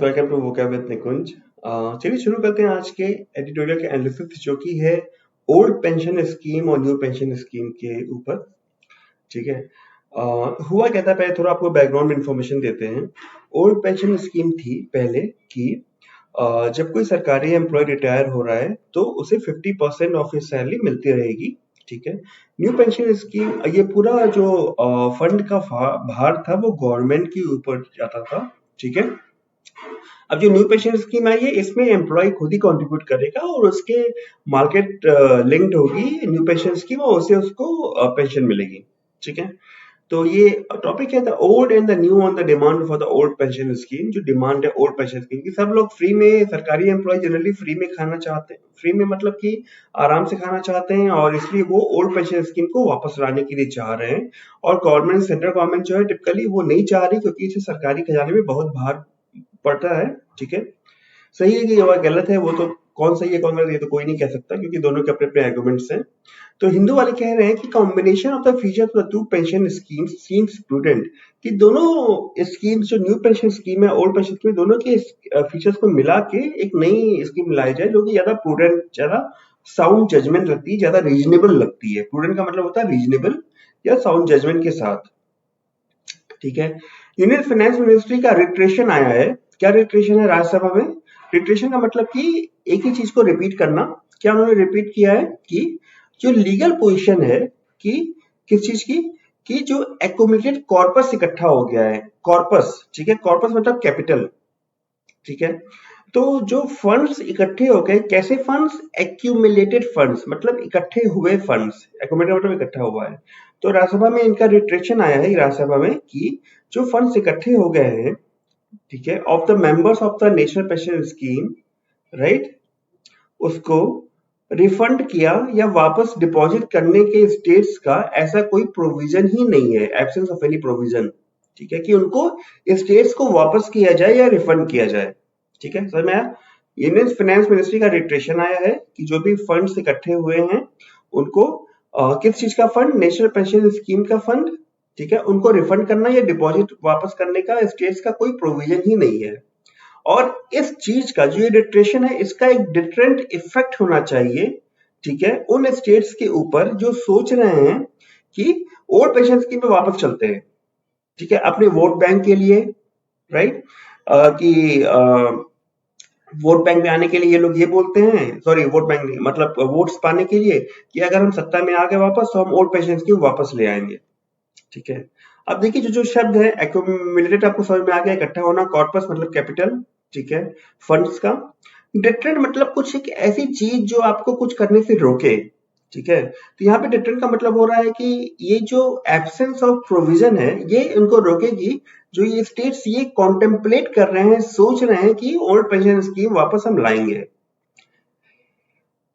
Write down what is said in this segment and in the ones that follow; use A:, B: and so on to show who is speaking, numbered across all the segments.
A: Welcome to vocab with निकुंज। चलिए शुरू करते हैं आज के एडिटोरियल के एनालिसिस जो कि है ओल्ड पेंशन स्कीम और न्यू पेंशन स्कीम के ऊपर। ठीक है। हुआ क्या था, पहले थोड़ा आपको बैकग्राउंड इन्फॉर्मेशन देते हैं। ओल्ड पेंशन स्कीम थी पहले कि जब कोई सरकारी एम्प्लॉय रिटायर हो रहा है तो उसे 50% ऑफ हिज सैलरी मिलती रहेगी। ठीक है। न्यू पेंशन स्कीम, ये पूरा जो फंड का भार था वो गवर्नमेंट के ऊपर जाता था। ठीक है। अब जो न्यू पेंशन स्कीम आई है इसमें एम्प्लॉय खुद ही कंट्रीब्यूट करेगा और उसके मार्केट लिंक्ड होगी न्यू पेंशन स्कीम और उससे उसको पेंशन मिलेगी। ठीक है। तो ये टॉपिक है the old and the new on the demand for the old pension scheme. जो डिमांड है ओल्ड पेंशन स्कीम की, सब लोग फ्री में, सरकारी एम्प्लॉय जनरली फ्री में खाना चाहते हैं, फ्री में मतलब कि आराम से खाना चाहते हैं, और इसलिए वो ओल्ड पेंशन स्कीम को वापस लाने के लिए चाह रहे हैं। और गवर्नमेंट, सेंट्रल गवर्नमेंट जो है टिपिकली वो नहीं चाह रही, क्योंकि इसे सरकारी खजाने में बहुत भार पड़ता है। ठीक है। सही है कि ये गलत है, वो तो कौन सही है कौन गलत, ये तो कोई नहीं कह सकता, क्योंकि दोनों के अपने अपने आर्गुमेंट्स हैं। तो हिंदू वाले कह रहे हैं कि combination of the features of the two pension schemes seems prudent, कि दोनों स्कीम्स, जो न्यू पेंशन स्कीम है ओल्ड पेंशन स्कीम, दोनों के फीचर्स को मिला के एक नई स्कीम लाई जाए जो कि ज्यादा प्रूडेंट, ज्यादा साउंड जजमेंट लगती है, ज्यादा रीजनेबल लगती है। प्रूडेंट का मतलब होता है रीजनेबल या साउंड जजमेंट के साथ। ठीक है। यूनियन फाइनेंस मिनिस्ट्री का रिट्रेशन आया है। क्या रिट्रेशन है राज्यसभा में? रिट्रेशन का मतलब कि एक ही चीज को रिपीट करना। क्या उन्होंने रिपीट किया है कि जो लीगल पोजीशन है कि किस चीज की, कि जो एक्यूमुलेटेड कॉर्पस इकट्ठा हो गया है, कॉर्पस। ठीक है। कॉर्पस मतलब कैपिटल। ठीक है। तो जो फंड्स इकट्ठे हो गए, कैसे फंड्स? एक्यूमुलेटेड फंड्स मतलब इकट्ठे हुए फंड्स। एक्यूमुलेटेड मतलब इकट्ठा हुआ है। तो राज्यसभा में इनका रिट्रेक्शन आया है राज्यसभा में कि जो फंड्स इकट्ठे हो गए हैं, ठीक है, of the members of the national pension scheme, right, उसको रिफंड किया या वापस डिपॉजिट करने के स्टेट्स का ऐसा कोई प्रोविजन ही नहीं है, एब्सेंस ऑफ एनी प्रोविजन। ठीक है, कि उनको स्टेट्स को वापस किया जाए या रिफंड किया जाए। ठीक है, समझ में आया? यूनियन फाइनेंस मिनिस्ट्री का रिट्रेशन आया है कि जो भी फंड्स इकट्ठे हुए हैं उनको किस चीज का फंड? नेशनल पेंशन स्कीम का फंड। ठीक है, उनको रिफंड करना या डिपॉजिट वापस करने का स्टेट्स का कोई प्रोविजन ही नहीं है। और इस चीज का जो ये डिट्रेशन है, इसका एक डिटरेंट इफेक्ट होना चाहिए। ठीक है, उन स्टेट्स के ऊपर जो सोच रहे हैं कि ओल्ड पेंशन स्कीम पे वापस चलते हैं। ठीक है, अपने वोट बैंक के लिए, राइट, कि वोट बैंक में आने के लिए ये लोग ये बोलते हैं, सॉरी वोट बैंक नहीं, मतलब वोट्स पाने के लिए, कि अगर हम सत्ता में आ गए वापस तो हम ओल्ड पेंशन स्कीम वापस ले आएंगे। ठीक है। अब देखिए, जो शब्द है एक्यूमुलेटेड आपको समझ में आ गया, इकट्ठा होना, कॉर्पस मतलब कैपिटल, ठीक है, फंड्स का। डिटरेंट मतलब कुछ एक ऐसी चीज जो आपको कुछ करने से रोके। ठीक है, तो यहाँ पे डिटरेंट का मतलब हो रहा है कि ये जो एब्सेंस ऑफ प्रोविजन है ये इनको रोकेगी। जो ये स्टेट्स ये कॉन्टेम्पलेट कर रहे हैं, सोच रहे हैं कि ओल्ड पेंशन स्कीम वापस हम लाएंगे।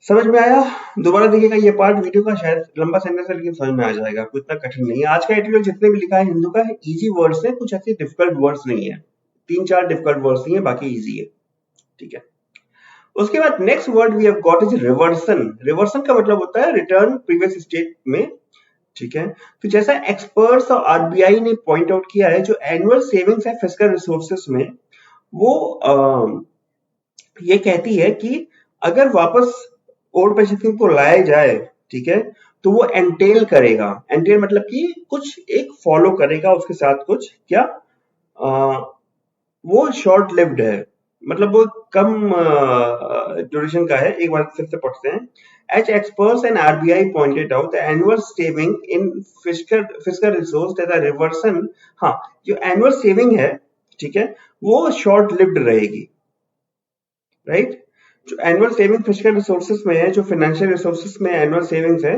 A: समझ में आया? दोबारा देखिएगा ये पार्ट वीडियो का, शायद लंबा सेंटेंस है लेकिन समझ में आ जाएगा, आपको इतना कठिन नहीं है। आज का एडिटोरियल जितने भी लिखा है हिंदू का, इजी वर्ड्स है, कुछ ऐसे डिफिकल्ट वर्ड्स नहीं है। 3-4 डिफिकल्ट वर्ड्स नहीं है, बाकी इजी है। ठीक है। उसके बाद next word we have got is reversion. Reversion का मतलब होता है रिटर्न प्रीवियस स्टेट में। ठीक है। तो जैसा एक्सपर्ट्स और आरबीआई ने पॉइंट आउट किया है, जो एनुअल सेविंग्स है फिस्कल रिसोर्सेस में, वो ये कहती है कि अगर वापस ओल्ड पेंशन स्कीम को लाया जाए, ठीक है, तो वो एंटेल करेगा। एंटेल मतलब कि कुछ एक फॉलो करेगा उसके साथ कुछ, क्या वो शॉर्ट लिव्ड है, मतलब वो कम ड्यूरेशन का है। एक बार फिर से पढ़ते हैं। As experts and RBI pointed out, the annual saving in fiscal resource that reversion, हाँ, जो एनुअल सेविंग है, ठीक है, वो शॉर्ट लिव्ड रहेगी, राइट। जो एनुअल सेविंग फिस्कल रिसोर्सेज में है, जो फाइनेंशियल रिसोर्सेज में एनुअल सेविंग्स है,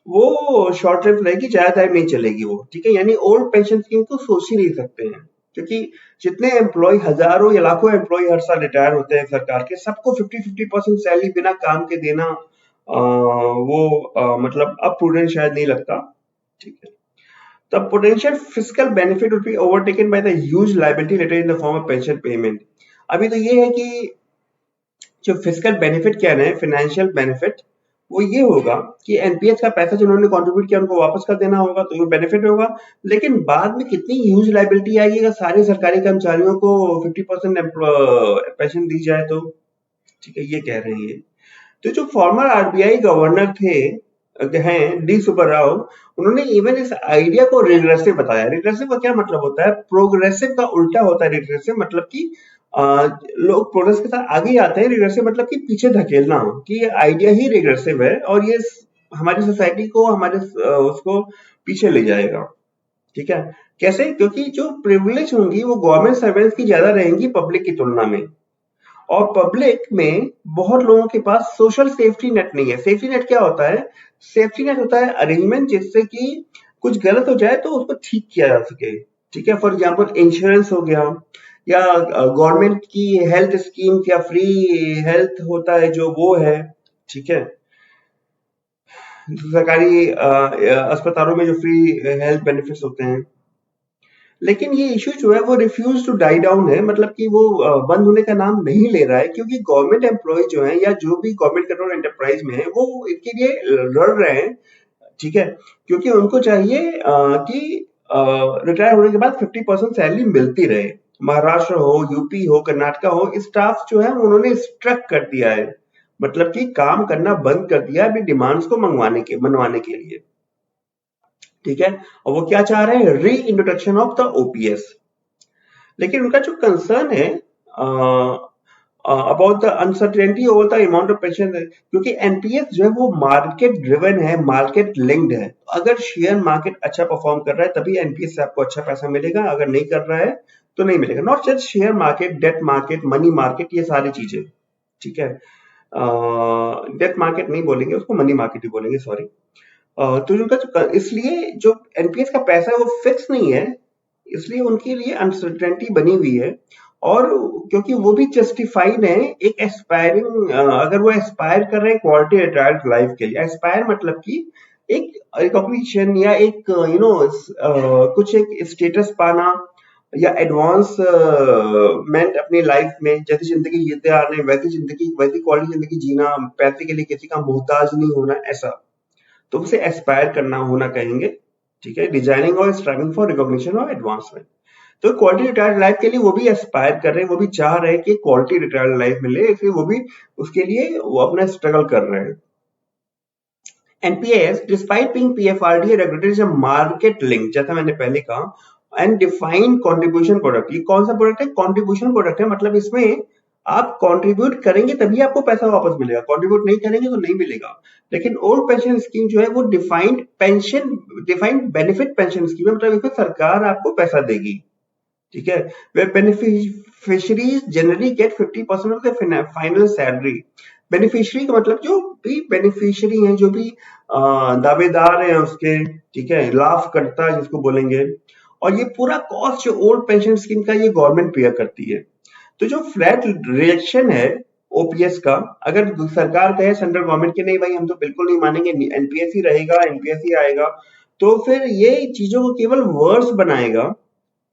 A: वो शॉर्ट लिव्ड रहेगी, ज्यादा टाइम नहीं चलेगी वो। ठीक है, यानी ओल्ड पेंशन स्कीम को सोच ही नहीं सकते हैं, क्योंकि जितने एम्प्लॉय, हजारों या लाखों एम्प्लॉय हर साल रिटायर होते हैं सरकार के, सबको 50-50% सैलरी बिना काम के देना, मतलब अब प्रूडेंट शायद नहीं लगता। ठीक है। The potential fiscal benefit would be overtaken by the huge liability later in the form of pension payment. अभी तो ये है कि जो फिजिकल बेनिफिट क्या है, फाइनेंशियल बेनिफिट, वो ये होगा कि एनपीएस का पैसा जिन्होंने कंट्रीब्यूट किया उनको वापस कर देना होगा, तो ये बेनिफिट होगा। लेकिन बाद में कितनी ह्यूज लाइबिलिटी आएगी अगर सारे सरकारी कर्मचारियों को 50% पेंशन दी जाए तो। ठीक है, ये कह रहे हैं ये। तो जो फॉर्मर आरबीआई गवर्नर थे हैं डी सुब्बा राव, उन्होंने इवन इस आइडिया को रिग्रेसिव बताया। रिग्रेसिव का क्या मतलब होता है? प्रोग्रेसिव का उल्टा होता है रिग्रेसिव, मतलब कि लोग प्रोग्रेस के साथ आगे आते हैं, रिग्रेसिव मतलब कि पीछे धकेलना, कि ये आइडिया ही रिग्रेसिव है और ये हमारी सोसाइटी को हमारे उसको पीछे ले जाएगा। ठीक है, कैसे? क्योंकि जो प्रिविलेज होंगी वो गवर्नमेंट सर्वेंट्स की ज्यादा रहेंगी पब्लिक की तुलना में, और पब्लिक में बहुत लोगों के पास सोशल सेफ्टी नेट नहीं है। सेफ्टी नेट क्या होता है? सेफ्टी नेट होता है अरेंजमेंट जिससे कि कुछ गलत हो जाए तो उसको ठीक किया जा सके। ठीक है, फॉर एग्जांपल इंश्योरेंस हो गया, या गवर्नमेंट की हेल्थ स्कीम या फ्री हेल्थ होता है जो वो है। ठीक है, सरकारी अस्पतालों में जो फ्री हेल्थ बेनिफिट्स होते हैं। लेकिन ये इश्यू जो है वो रिफ्यूज टू डाई डाउन है, मतलब कि वो बंद होने का नाम नहीं ले रहा है, क्योंकि गवर्नमेंट एम्प्लॉय जो है या जो भी गवर्नमेंट कंट्रोल एंटरप्राइज में है वो इनके लिए लड़ रहे हैं। ठीक है, क्योंकि उनको चाहिए कि रिटायर होने के बाद 50% सैलरी मिलती रहे। महाराष्ट्र हो, यूपी हो, कर्नाटका हो, स्टाफ जो है उन्होंने स्ट्रक कर दिया है, मतलब कि काम करना बंद कर दिया है अपनी डिमांड्स को मनवाने के लिए। ठीक है, और वो क्या चाह रहे हैं? री इंट्रोडक्शन ऑफ द ओपीएस। लेकिन उनका जो कंसर्न है about the uncertainty over the amount of pension, क्योंकि एनपीएस जो है वो मार्केट ड्रिवन है, मार्केट लिंक्ड है। अगर शेयर मार्केट अच्छा परफॉर्म कर रहा है तभी एनपीएस से आपको अच्छा पैसा मिलेगा, अगर नहीं कर रहा है तो नहीं मिलेगा। Not just share market, debt market, money market, ये सारी चीजें। ठीक है, डेट मार्केट नहीं बोलेंगे उसको, मनी मार्केट ही बोलेंगे, सॉरी। तो उनका जो इसलिए जो एनपीएस का पैसा है वो फिक्स नहीं है, इसलिए उनके लिए अनसर्टेनिटी बनी हुई है। और क्योंकि वो भी जस्टिफाइड है एक एस्पायरिंग, अगर वो एस्पायर कर रहे हैं क्वालिटी रिटायर्ड लाइफ के लिए। एस्पायर मतलब कि एक रिकॉग्निशन या एक कुछ एक स्टेटस पाना या एडवांसमेंट अपनी लाइफ में, जैसी जिंदगी जीते आ रहे हैं वैसी जिंदगी, वैसी क्वालिटी जिंदगी जीना, पैसे के लिए किसी का मोहताज नहीं होना, ऐसा। तो उसे एस्पायर करना होना कहेंगे। ठीक है, डिजाइनिंग और स्ट्राइविंग फॉर रिकॉग्निशन और एडवांसमेंट। तो क्वालिटी रिटायर्ड लाइफ के लिए वो भी एस्पायर कर रहे हैं, वो भी चाह रहे हैं कि क्वालिटी रिटायर्ड लाइफ मिले, इसलिए वो भी उसके लिए वो अपना स्ट्रगल कर रहे हैं। NPS despite being PFRDA regulated is a market link, जैसा मैंने पहले कहा, एंड डिफाइंड कंट्रीब्यूशन प्रोडक्ट। ये कौन सा प्रोडक्ट है? कंट्रीब्यूशन प्रोडक्ट है, मतलब इसमें आप कंट्रीब्यूट करेंगे तभी आपको पैसा वापस मिलेगा, कंट्रीब्यूट नहीं करेंगे तो नहीं मिलेगा। लेकिन ओल्ड पेंशन स्कीम जो है वो डिफाइंड बेनिफिट पेंशन स्कीम है, मतलब इसमें सरकार आपको पैसा देगी। ठीक है, where beneficiaries generally get 50% of the final salary। Beneficiary का मतलब जो भी बेनिफिशियरी हैं, जो भी दावेदार हैं उसके, ठीक है, लाभ करता है जिसको बोलेंगे। और ये पूरा कॉस्ट जो ओल्ड पेंशन स्कीम का ये गवर्नमेंट पे करती है। तो जो फ्लैट रिएक्शन है ओपीएस का, अगर सरकार कहे सेंट्रल गवर्नमेंट के नहीं भाई हम तो बिल्कुल नहीं मानेंगे, एनपीएस ही रहेगा, एनपीएस ही आएगा, तो फिर ये चीजों को केवल वर्स बनाएगा।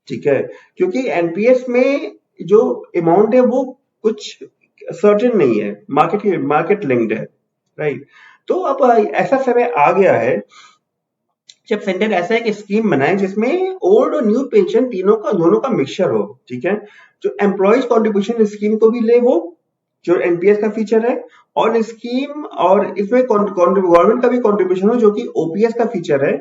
A: ठीक है, क्योंकि एनपीएस में जो अमाउंट है वो कुछ सर्टेन नहीं है, मार्केट लिंक्ड है, राइट। तो अब ऐसा समय आ गया है जब सेंटर ऐसा एक स्कीम बनाए जिसमें ओल्ड और न्यू पेंशन दोनों का मिक्सचर हो। ठीक है, जो एम्प्लॉयज कंट्रीब्यूशन स्कीम को भी ले वो, जो एनपीएस का फीचर है, और स्कीम और इसमें गवर्नमेंट का भी कंट्रीब्यूशन हो जो कि ओपीएस का फीचर है,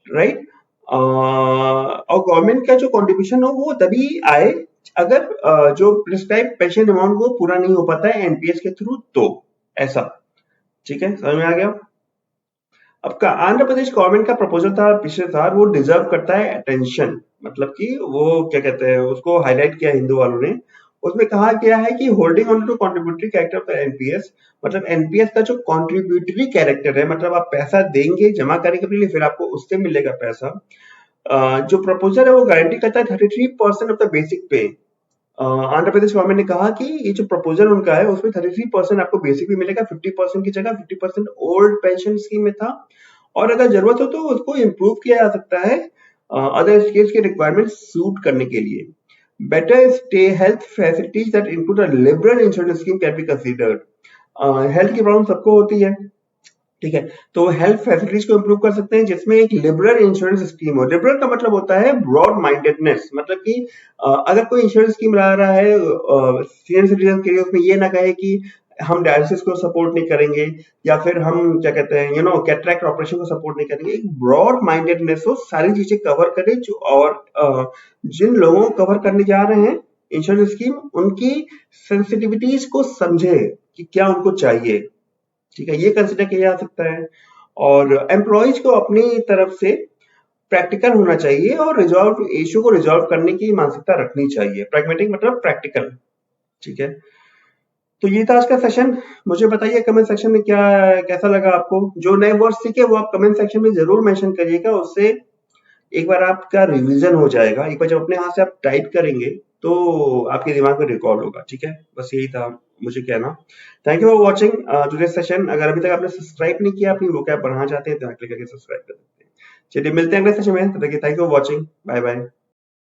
A: राइट। और गवर्नमेंट का जो कंट्रीब्यूशन हो वो तभी आए अगर जो प्रिस्क्राइब पेंशन अमाउंट वो पूरा नहीं हो पाता है एनपीएस के थ्रू, तो ऐसा। ठीक है, समझ में आ गया? अब का आंध्र प्रदेश गवर्नमेंट का प्रपोजल था पिछले साल, वो डिजर्व करता है अटेंशन, मतलब कि वो क्या कहते हैं उसको हाईलाइट किया हिंदू वालों ने। उसमें कहा गया है कि holding on to contributory character of NPS, मतलब एनपीएस का जो कॉन्ट्रीब्यूटरी कैरेक्टर है, मतलब आप पैसा देंगे जमा करेंगे अपने लिए, फिर आपको उससे मिलेगा पैसा। जो प्रपोजल है वो गारंटी करता है 33% ऑफ द बेसिक पे। आंध्र प्रदेश गवर्नमेंट ने कहा कि ये जो प्रपोजल उनका है उसमें 33% आपको बेसिक भी मिलेगा, 50% की जगह 50% ओल्ड पेंशन स्कीम में था, और अगर जरूरत हो तो उसको इम्प्रूव किया जा सकता है अदर स्टेट्स के रिक्वायरमेंट सूट करने के लिए। Better stay health facilities that include a liberal insurance scheme can be considered. Health की प्रॉब्लम सबको होती है, ठीक है। तो हेल्थ फैसिलिटीज को इंप्रूव कर सकते हैं जिसमें एक लिबरल इंश्योरेंस स्कीम हो। लिबरल का मतलब होता है ब्रॉड माइंडेडनेस, मतलब कि अगर कोई इंश्योरेंस स्कीम ला रहा है सीनियर सिटीजन के लिए, उसमें ये ना कहे कि हम डायलिसिस को सपोर्ट नहीं करेंगे या फिर हम क्या कहते हैं कैटरैक्ट ऑपरेशन को सपोर्ट नहीं करेंगे। एक ब्रॉड माइंडेडनेस हो, सारी चीजें कवर करे जो, और जिन लोगों को कवर करने जा रहे हैं इंश्योरेंस स्कीम, उनकी सेंसिटिविटीज को समझे कि क्या उनको चाहिए। ठीक है, ये कंसिडर किया जा सकता है। और एम्प्लॉयज को अपनी तरफ से प्रैक्टिकल होना चाहिए और रिजॉल्व इशू को रिजॉल्व करने की मानसिकता रखनी चाहिए। प्रैग्मेटिक मतलब प्रैक्टिकल। ठीक है, तो ये था आज का सेशन। मुझे बताइए कमेंट सेक्शन में क्या कैसा लगा आपको। जो नए वर्ड सीखे वो आप कमेंट सेक्शन में जरूर मेंशन करिएगा, उससे एक बार आपका रिवीजन हो जाएगा। एक बार जब अपने हाथ से आप टाइप करेंगे तो आपके दिमाग में रिकॉल होगा। ठीक है, बस यही था मुझे कहना। Thank you for watching today session. अगर अभी तक आपने सब्सक्राइब नहीं किया, अपनी वो क्या बढ़ाना चाहते हैं तो क्लिक करके सब्सक्राइब कर सकते हैं। चलिए मिलते हैं अगले सेशन में, तब तक thank you for watching. Bye bye.